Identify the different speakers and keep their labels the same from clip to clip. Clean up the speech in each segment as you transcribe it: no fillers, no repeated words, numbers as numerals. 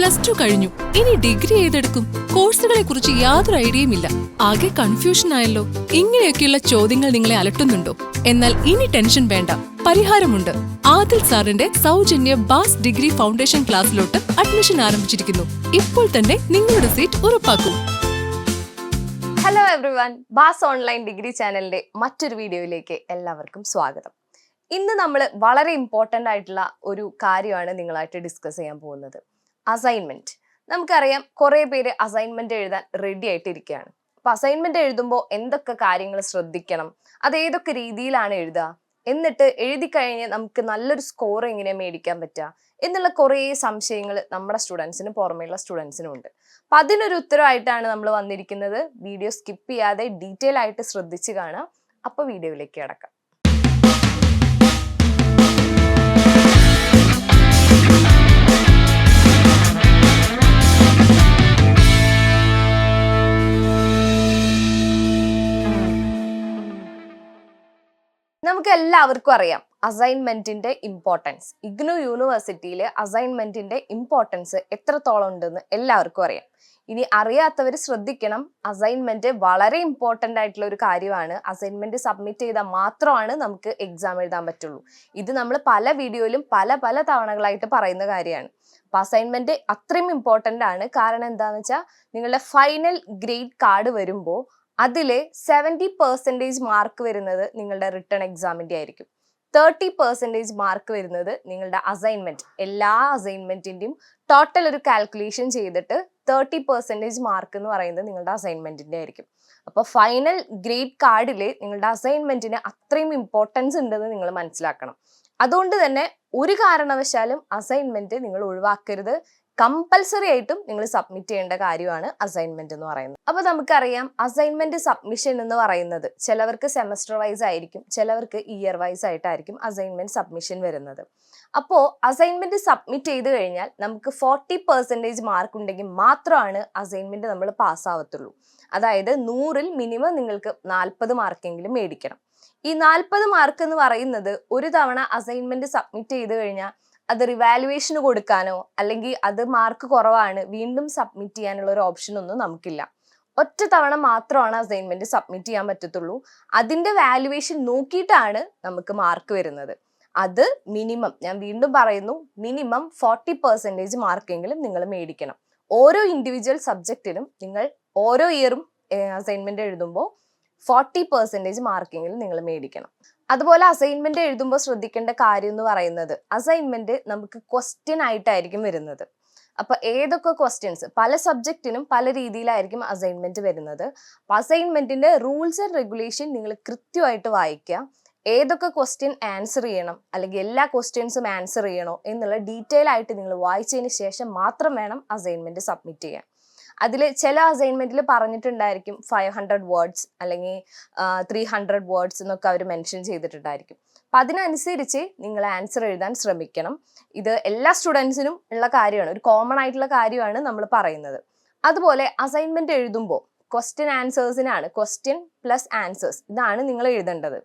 Speaker 1: +2 കഴിഞ്ഞു. ഇനി ഡിഗ്രി ഏതെടുക്കും? കോഴ്സുകളെ കുറിച്ച് യാതൊരു ഐഡിയയുമില്ല. ആകെ കൺഫ്യൂഷൻ ആയല്ലോ. ഇങ്ങനെയൊക്കെയുള്ള ചോദ്യങ്ങൾ നിങ്ങളെ അലട്ടുന്നുണ്ടോ? എന്നാൽ ഇനി ടെൻഷൻ വേണ്ട, പരിഹാരമുണ്ട്. ആദിൽ സാറിന്റെ സൗജന്യ ബാസ് ഡിഗ്രി ഫൗണ്ടേഷൻ ക്ലാസ്സിലോട്ട് അഡ്മിഷൻ ആരംഭിച്ചിരിക്കുന്നു. ഇപ്പോൾ തന്നെ നിങ്ങളുടെ സീറ്റ് ഉറപ്പാക്കൂ.
Speaker 2: Hello everyone, bass online degree ചാനലിന്റെ മറ്റൊരു വീഡിയോയിലേക്ക് എല്ലാവർക്കും സ്വാഗതം. ഇന്ന് നമ്മൾ വളരെ ഇമ്പോർട്ടൻ്റ് ആയിട്ടുള്ള ഒരു കാര്യമാണ് നിങ്ങളായിട്ട് ഡിസ്കസ് ചെയ്യാൻ പോകുന്നത്. അസൈൻമെന്റ്. നമുക്കറിയാം കുറേ പേര് അസൈൻമെന്റ് എഴുതാൻ റെഡി ആയിട്ടിരിക്കുകയാണ്. അപ്പൊ അസൈൻമെന്റ് എഴുതുമ്പോൾ എന്തൊക്കെ കാര്യങ്ങൾ ശ്രദ്ധിക്കണം, അത് ഏതൊക്കെ രീതിയിലാണ് എഴുതുക, എന്നിട്ട് എഴുതി കഴിഞ്ഞ് നമുക്ക് നല്ലൊരു സ്കോർ എങ്ങനെ മേടിക്കാൻ പറ്റുക എന്നുള്ള കുറേ സംശയങ്ങൾ നമ്മുടെ സ്റ്റുഡൻസിന് പുറമേയുള്ള സ്റ്റുഡൻസിനും ഉണ്ട്. അപ്പൊ അതിനൊരു ഉത്തരവായിട്ടാണ് നമ്മൾ വന്നിരിക്കുന്നത്. വീഡിയോ സ്കിപ്പ് ചെയ്യാതെ ഡീറ്റെയിൽ ആയിട്ട് ശ്രദ്ധിച്ച് കാണാം. അപ്പൊ വീഡിയോയിലേക്ക് കിടക്കാം. നമുക്ക് എല്ലാവർക്കും അറിയാം അസൈൻമെന്റിന്റെ ഇമ്പോർട്ടൻസ്. ഇഗ്നു യൂണിവേഴ്സിറ്റിയിലെ അസൈൻമെന്റിന്റെ ഇമ്പോർട്ടൻസ് എത്രത്തോളം ഉണ്ടെന്ന് എല്ലാവർക്കും അറിയാം. ഇനി അറിയാത്തവർ ശ്രദ്ധിക്കണം, അസൈൻമെന്റ് വളരെ ഇമ്പോർട്ടൻ്റ് ആയിട്ടുള്ള ഒരു കാര്യമാണ്. അസൈൻമെന്റ് സബ്മിറ്റ് ചെയ്താൽ മാത്രമാണ് നമുക്ക് എക്സാം എഴുതാൻ പറ്റുള്ളൂ. ഇത് നമ്മൾ പല വീഡിയോയിലും പല തവണകളായിട്ട് പറയുന്ന കാര്യമാണ്. അപ്പൊ അസൈൻമെന്റ് അത്രയും ഇമ്പോർട്ടൻ്റ് ആണ്. കാരണം എന്താണെന്ന് വെച്ചാൽ നിങ്ങളുടെ ഫൈനൽ ഗ്രേഡ് കാർഡ് വരുമ്പോൾ അതില് 70% മാർക്ക് വരുന്നത് നിങ്ങളുടെ റിട്ടേൺ എക്സാമിന്റെ ആയിരിക്കും. 30% മാർക്ക് വരുന്നത് നിങ്ങളുടെ അസൈൻമെന്റ്. എല്ലാ അസൈൻമെന്റിന്റെയും ടോട്ടൽ ഒരു കാൽക്കുലേഷൻ ചെയ്തിട്ട് 30% മാർക്ക് എന്ന് പറയുന്നത് നിങ്ങളുടെ അസൈൻമെന്റിന്റെ ആയിരിക്കും. അപ്പൊ ഫൈനൽ ഗ്രേഡ് കാർഡില് നിങ്ങളുടെ അസൈൻമെന്റിന് അത്രയും ഇമ്പോർട്ടൻസ് ഉണ്ടെന്ന് നിങ്ങൾ മനസ്സിലാക്കണം. അതുകൊണ്ട് തന്നെ ഒരു കാരണവശാലും അസൈൻമെന്റ് നിങ്ങൾ ഒഴിവാക്കരുത്. കമ്പൽസറി ആയിട്ടും നിങ്ങൾ സബ്മിറ്റ് ചെയ്യേണ്ട കാര്യമാണ് അസൈൻമെന്റ് എന്ന് പറയുന്നത്. അപ്പൊ നമുക്കറിയാം അസൈൻമെന്റ് സബ്മിഷൻ എന്ന് പറയുന്നത് ചിലവർക്ക് സെമസ്റ്റർ വൈസ് ആയിരിക്കും, ചിലവർക്ക് ഇയർ വൈസ് ആയിട്ടായിരിക്കും അസൈൻമെന്റ് സബ്മിഷൻ വരുന്നത്. അപ്പോ അസൈൻമെന്റ് സബ്മിറ്റ് ചെയ്ത് കഴിഞ്ഞാൽ നമുക്ക് 40% മാർക്ക് ഉണ്ടെങ്കിൽ മാത്രമാണ് അസൈൻമെന്റ് നമ്മൾ പാസ്സാവത്തുള്ളൂ. അതായത് 100-ൽ മിനിമം നിങ്ങൾക്ക് 40 മാർക്കെങ്കിലും മേടിക്കണം. ഈ 40 മാർക്ക് എന്ന് പറയുന്നത് ഒരു തവണ അസൈൻമെന്റ് സബ്മിറ്റ് ചെയ്ത് കഴിഞ്ഞാൽ അത് റിവാലുവേഷന് കൊടുക്കാനോ അല്ലെങ്കിൽ അത് മാർക്ക് കുറവാണ് വീണ്ടും സബ്മിറ്റ് ചെയ്യാനുള്ള ഒരു ഓപ്ഷൻ ഒന്നും നമുക്കില്ല. ഒറ്റ തവണ മാത്രമാണ് അസൈൻമെന്റ് സബ്മിറ്റ് ചെയ്യാൻ പറ്റത്തുള്ളൂ. അതിന്റെ വാല്യുവേഷൻ നോക്കിയിട്ടാണ് നമുക്ക് മാർക്ക് വരുന്നത്. അത് മിനിമം, ഞാൻ വീണ്ടും പറയുന്നു, മിനിമം 40% മാർക്കെങ്കിലും നിങ്ങൾ മേടിക്കണം. ഓരോ ഇൻഡിവിജ്വൽ സബ്ജക്റ്റിനും നിങ്ങൾ ഓരോ ഇയറും അസൈൻമെന്റ് എഴുതുമ്പോൾ 40% മാർക്കെങ്കിലും നിങ്ങൾ മേടിക്കണം. അതുപോലെ അസൈൻമെന്റ് എഴുതുമ്പോൾ ശ്രദ്ധിക്കേണ്ട കാര്യം എന്ന് പറയുന്നത് അസൈൻമെന്റ് നമുക്ക് ക്വസ്റ്റ്യൻ ആയിട്ടായിരിക്കും വരുന്നത്. അപ്പൊ ഏതൊക്കെ ക്വസ്റ്റ്യൻസ്, പല സബ്ജക്റ്റിനും പല രീതിയിലായിരിക്കും അസൈൻമെന്റ് വരുന്നത്. അപ്പൊ അസൈൻമെന്റിന്റെ റൂൾസ് ആൻഡ് റെഗുലേഷൻ നിങ്ങൾ കൃത്യമായിട്ട് വായിക്കുക. ഏതൊക്കെ ക്വസ്റ്റ്യൻ ആൻസർ ചെയ്യണം അല്ലെങ്കിൽ എല്ലാ ക്വസ്റ്റ്യൻസും ആൻസർ ചെയ്യണോ എന്നുള്ള ഡീറ്റെയിൽ ആയിട്ട് നിങ്ങൾ വായിച്ചതിന് ശേഷം മാത്രം വേണം അസൈൻമെന്റ് സബ്മിറ്റ് ചെയ്യാൻ. അതിൽ ചില അസൈൻമെന്റിൽ പറഞ്ഞിട്ടുണ്ടായിരിക്കും 500 വേർഡ്സ് അല്ലെങ്കിൽ 300 വേർഡ്സ് എന്നൊക്കെ അവർ മെൻഷൻ ചെയ്തിട്ടുണ്ടായിരിക്കും. അപ്പം അതിനനുസരിച്ച് നിങ്ങൾ ആൻസർ എഴുതാൻ ശ്രമിക്കണം. ഇത് എല്ലാ സ്റ്റുഡൻസിനും ഉള്ള കാര്യമാണ്, ഒരു കോമൺ ആയിട്ടുള്ള കാര്യമാണ് നമ്മൾ പറയുന്നത്. അതുപോലെ അസൈൻമെന്റ് എഴുതുമ്പോൾ ക്വസ്റ്റ്യൻ ആൻസേഴ്സിനാണ്, ക്വസ്റ്റ്യൻ പ്ലസ് ആൻസേഴ്സ്, ഇതാണ് നിങ്ങൾ എഴുതേണ്ടത്.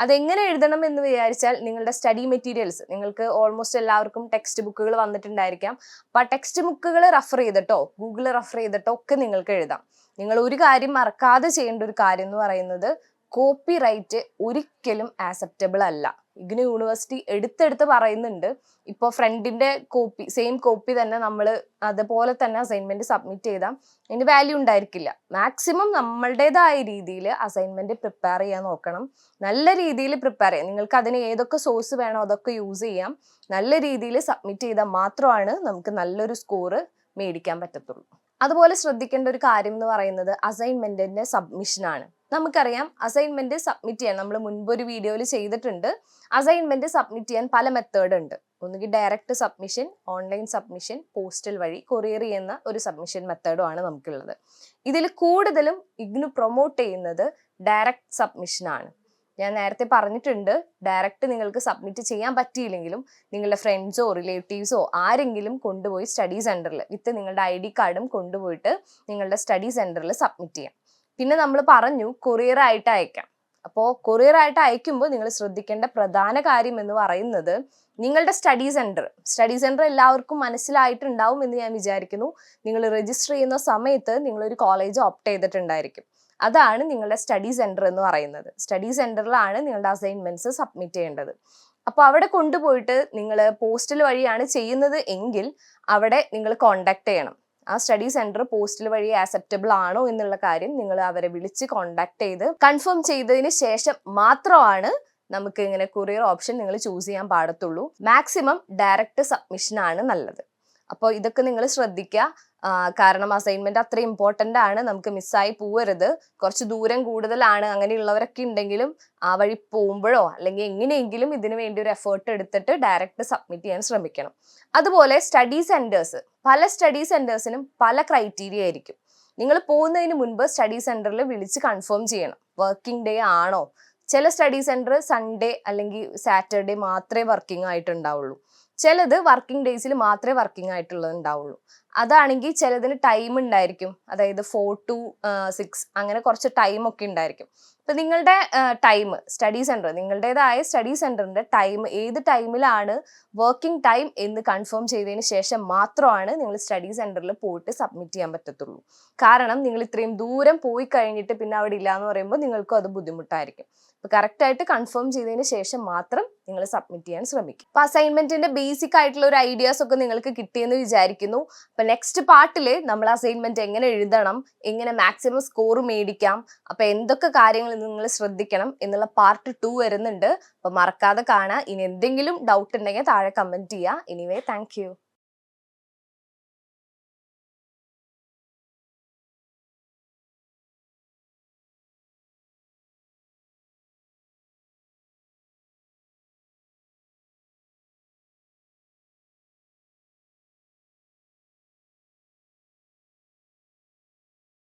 Speaker 2: അതെങ്ങനെ എഴുതണം എന്ന് വിചാരിച്ചാൽ നിങ്ങളുടെ സ്റ്റഡി മെറ്റീരിയൽസ്, നിങ്ങൾക്ക് ഓൾമോസ്റ്റ് എല്ലാവർക്കും ടെക്സ്റ്റ് ബുക്കുകൾ വന്നിട്ടുണ്ടായിരിക്കാം. അപ്പൊ ആ ടെക്സ്റ്റ് ബുക്കുകൾ റെഫർ ചെയ്തിട്ടോ ഗൂഗിൾ റെഫർ ചെയ്തിട്ടോ ഒക്കെ നിങ്ങൾക്ക് എഴുതാം. നിങ്ങൾ ഒരു കാര്യം മറക്കാതെ ചെയ്യേണ്ട ഒരു കാര്യം എന്ന് പറയുന്നത് കോപ്പി റൈറ്റ് ഒരിക്കലും ആക്സെപ്റ്റബിൾ അല്ല. ഇഗ്നു യൂണിവേഴ്സിറ്റി എടുത്തെടുത്ത് പറയുന്നുണ്ട്, ഇപ്പോൾ ഫ്രണ്ടിന്റെ കോപ്പി, സെയിം കോപ്പി തന്നെ നമ്മൾ അതുപോലെ തന്നെ അസൈൻമെന്റ് സബ്മിറ്റ് ചെയ്താൽ അതിന് വാല്യൂ ഉണ്ടായിരിക്കില്ല. മാക്സിമം നമ്മളുടേതായ രീതിയിൽ അസൈൻമെന്റ് പ്രിപ്പയർ ചെയ്യാൻ നോക്കണം. നല്ല രീതിയിൽ പ്രിപ്പയർ ചെയ്യാം. നിങ്ങൾക്ക് അതിന് ഏതൊക്കെ സോഴ്സ് വേണോ അതൊക്കെ യൂസ് ചെയ്യാം. നല്ല രീതിയിൽ സബ്മിറ്റ് ചെയ്താൽ മാത്രമാണ് നമുക്ക് നല്ലൊരു സ്കോർ മേടിക്കാൻ പറ്റത്തുള്ളൂ. അതുപോലെ ശ്രദ്ധിക്കേണ്ട ഒരു കാര്യം എന്ന് പറയുന്നത് അസൈൻമെന്റിന്റെ സബ്മിഷനാണ്. നമുക്കറിയാം അസൈൻമെന്റ് സബ്മിറ്റ് ചെയ്യാൻ നമ്മൾ മുൻപൊരു വീഡിയോയിൽ ചെയ്തിട്ടുണ്ട്. അസൈൻമെന്റ് സബ്മിറ്റ് ചെയ്യാൻ പല മെത്തേഡ് ഉണ്ട്. ഒന്നുകിൽ direct submission, online submission, postal വഴി കൊറിയർ ചെയ്യുന്ന ഒരു സബ്മിഷൻ മെത്തേഡും ആണ് നമുക്കുള്ളത്. ഇതിൽ കൂടുതലും ഇഗ്നു പ്രൊമോട്ട് ചെയ്യുന്നത് ഡയറക്റ്റ് സബ്മിഷൻ ആണ്. ഞാൻ നേരത്തെ പറഞ്ഞിട്ടുണ്ട്, ഡയറക്റ്റ് നിങ്ങൾക്ക് സബ്മിറ്റ് ചെയ്യാൻ പറ്റിയില്ലെങ്കിലും നിങ്ങളുടെ ഫ്രണ്ട്സോ റിലേറ്റീവ്സോ ആരെങ്കിലും കൊണ്ടുപോയി സ്റ്റഡി സെന്ററിൽ വിത്ത് നിങ്ങളുടെ ID കാർഡും കൊണ്ടുപോയിട്ട് നിങ്ങളുടെ സ്റ്റഡി സെന്ററിൽ സബ്മിറ്റ് ചെയ്യാം. പിന്നെ നമ്മൾ പറഞ്ഞു കൊറിയർ ആയിട്ട് അയക്കാം. അപ്പോൾ കൊറിയർ ആയിട്ട് അയക്കുമ്പോൾ നിങ്ങൾ ശ്രദ്ധിക്കേണ്ട പ്രധാന കാര്യം എന്ന് പറയുന്നത് നിങ്ങളുടെ സ്റ്റഡി സെന്റർ എല്ലാവർക്കും മനസ്സിലായിട്ടുണ്ടാവും എന്ന് ഞാൻ വിചാരിക്കുന്നു. നിങ്ങൾ രജിസ്റ്റർ ചെയ്യുന്ന സമയത്ത് നിങ്ങളൊരു കോളേജ് ഓപ്റ്റ് ചെയ്തിട്ടുണ്ടായിരിക്കും. അതാണ് നിങ്ങളുടെ സ്റ്റഡി സെന്റർ എന്ന് പറയുന്നത്. സ്റ്റഡി സെന്ററിലാണ് നിങ്ങളുടെ അസൈൻമെന്റ്സ് സബ്മിറ്റ് ചെയ്യേണ്ടത്. അപ്പോൾ അവിടെ കൊണ്ടുപോയിട്ട് നിങ്ങൾ പോസ്റ്റൽ വഴിയാണ് ചെയ്യുന്നത് എങ്കിൽ അവിടെ നിങ്ങൾ കോണ്ടാക്ട് ചെയ്യണം. ആ സ്റ്റഡി സെന്റർ പോസ്റ്റൽ വഴി ആക്സെപ്റ്റബിൾ ആണോ എന്നുള്ള കാര്യം നിങ്ങൾ അവരെ വിളിച്ച് കോണ്ടാക്ട് ചെയ്ത് കൺഫേം ചെയ്തതിന് ശേഷം മാത്രമാണ് നമുക്ക് ഇങ്ങനെ കൊറിയർ ഓപ്ഷൻ നിങ്ങൾ ചൂസ് ചെയ്യാൻ പാടത്തുള്ളൂ. മാക്സിമം ഡയറക്റ്റ് സബ്മിഷൻ ആണ് നല്ലത്. അപ്പോൾ ഇതൊക്കെ നിങ്ങൾ ശ്രദ്ധിക്കുക. കാരണം അസൈൻമെന്റ് അത്ര ഇമ്പോർട്ടൻ്റ് ആണ്, നമുക്ക് മിസ്സായി പോവരുത്. കുറച്ച് ദൂരം കൂടുതലാണ്, അങ്ങനെയുള്ളവരൊക്കെ ഉണ്ടെങ്കിലും ആ വഴി പോകുമ്പോഴോ അല്ലെങ്കിൽ എങ്ങനെയെങ്കിലും ഇതിനു വേണ്ടി ഒരു എഫേർട്ട് എടുത്തിട്ട് ഡയറക്റ്റ് സബ്മിറ്റ് ചെയ്യാൻ ശ്രമിക്കണം. അതുപോലെ സ്റ്റഡി സെന്റേഴ്സ്, പല സ്റ്റഡി സെന്റേഴ്സിനും പല ക്രൈറ്റീരിയ ആയിരിക്കും. നിങ്ങൾ പോകുന്നതിന് മുൻപ് സ്റ്റഡി സെന്ററിൽ വിളിച്ച് കൺഫേം ചെയ്യണം വർക്കിംഗ് ഡേ ആണോ. ചില സ്റ്റഡി സെന്റർ സൺഡേ അല്ലെങ്കിൽ സാറ്റർഡേ മാത്രമേ വർക്കിംഗ് ആയിട്ടുണ്ടാവുള്ളൂ. ചിലത് വർക്കിംഗ് ഡേയ്സിൽ മാത്രമേ വർക്കിംഗ് ആയിട്ടുള്ളത് ഉണ്ടാവുള്ളൂ. അതാണെങ്കിൽ ചിലതിന് ടൈം ഉണ്ടായിരിക്കും, അതായത് 4 to 6 അങ്ങനെ കുറച്ച് ടൈമൊക്കെ ഉണ്ടായിരിക്കും. ഇപ്പം നിങ്ങളുടെ ടൈം സ്റ്റഡി സെന്റർ, നിങ്ങളുടേതായ സ്റ്റഡി സെന്ററിന്റെ ടൈം ഏത് ടൈമിലാണ് വർക്കിംഗ് ടൈം എന്ന് കൺഫേം ചെയ്തതിന് ശേഷം മാത്രമാണ് നിങ്ങൾ സ്റ്റഡി സെന്ററിൽ പോയിട്ട് സബ്മിറ്റ് ചെയ്യാൻ പറ്റത്തുള്ളൂ. കാരണം നിങ്ങൾ ഇത്രയും ദൂരം പോയി കഴിഞ്ഞിട്ട് പിന്നെ അവിടെ ഇല്ല എന്ന് പറയുമ്പോൾ നിങ്ങൾക്കും അത് ബുദ്ധിമുട്ടായിരിക്കും. അപ്പോൾ കറക്റ്റായിട്ട് കൺഫേം ചെയ്തതിന് ശേഷം മാത്രം നിങ്ങൾ സബ്മിറ്റ് ചെയ്യാൻ ശ്രമിക്കും. അപ്പോൾ അസൈൻമെന്റിന്റെ ബേസിക് ആയിട്ടുള്ള ഒരു ഐഡിയാസ് ഒക്കെ നിങ്ങൾക്ക് കിട്ടിയെന്ന് വിചാരിക്കുന്നു. അപ്പോൾ നെക്സ്റ്റ് പാർട്ടിൽ നമ്മൾ അസൈൻമെന്റ് എങ്ങനെ എഴുതണം, എങ്ങനെ മാക്സിമം സ്കോർ മേടിക്കാം, അപ്പോൾ എന്തൊക്കെ കാര്യങ്ങൾ നിങ്ങൾ ശ്രദ്ധിക്കണം എന്നുള്ള പാർട്ട് 2 വരുന്നുണ്ട്. അപ്പോൾ മറക്കാതെ കാണാം. ഇനി എന്തെങ്കിലും ഡൗട്ട് ഉണ്ടെങ്കിൽ താഴെ കമന്റ് ചെയ്യുക. Anyway thank you.